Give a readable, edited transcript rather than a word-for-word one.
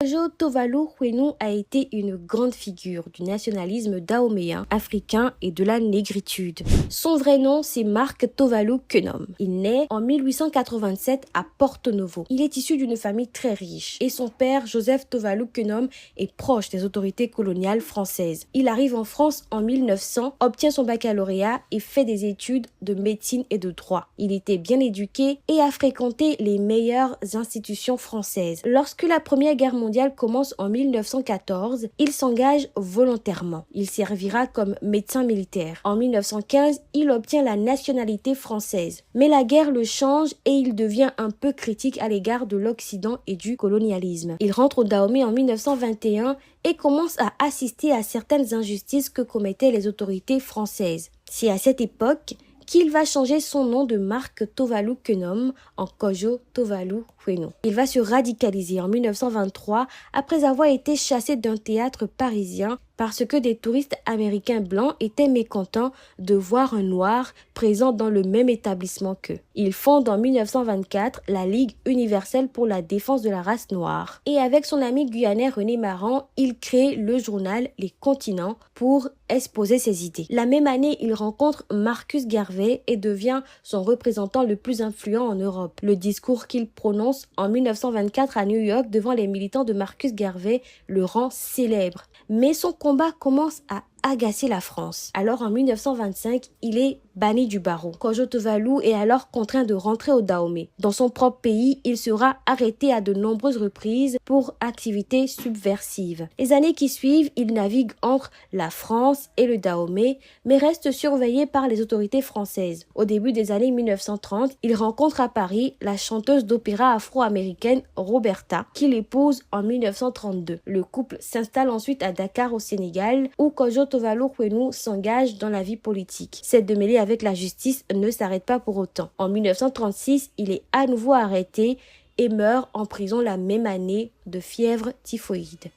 Kojo Tovalu Huenu a été une grande figure du nationalisme dahoméen, africain et de la négritude. Son vrai nom, c'est Marc Tovalu Kenom. Il naît en 1887 à Porto Novo. Il est issu d'une famille très riche et son père, Joseph Tovalu Kenom, est proche des autorités coloniales françaises. Il arrive en France en 1900, obtient son baccalauréat et fait des études de médecine et de droit. Il était bien éduqué et a fréquenté les meilleures institutions françaises. Lorsque la Première Guerre mondiale commence en 1914, il s'engage volontairement. Il servira comme médecin militaire. En 1915, il obtient la nationalité française. Mais la guerre le change et il devient un peu critique à l'égard de l'Occident et du colonialisme. Il rentre au Dahomey en 1921 et commence à assister à certaines injustices que commettaient les autorités françaises. C'est à cette époque qu'il va changer son nom de Marc Tovalu Kenom en Kojo Tovalu Huenu. Il va se radicaliser en 1923 après avoir été chassé d'un théâtre parisien parce que des touristes américains blancs étaient mécontents de voir un noir présent dans le même établissement qu'eux. Il fonde en 1924 la Ligue universelle pour la défense de la race noire. Et avec son ami guyanais René Maran, il crée le journal Les Continents pour exposer ses idées. La même année, il rencontre Marcus Garvey et devient son représentant le plus influent en Europe. Le discours qu'il prononce en 1924 à New York devant les militants de Marcus Garvey le rend célèbre. Mais son combat commence à agacer la France. Alors en 1925, il est banni du barreau. Kojo Tovalu est alors contraint de rentrer au Dahomey. Dans son propre pays, il sera arrêté à de nombreuses reprises pour activités subversives. Les années qui suivent, il navigue entre la France et le Dahomey, mais reste surveillé par les autorités françaises. Au début des années 1930, il rencontre à Paris la chanteuse d'opéra afro-américaine Roberta, qu'il épouse en 1932. Le couple s'installe ensuite à Dakar au Sénégal, où Kojo Tovalu Huenu s'engage dans la vie politique. Cette démêlée avec la justice ne s'arrête pas pour autant. En 1936, il est à nouveau arrêté et meurt en prison la même année de fièvre typhoïde.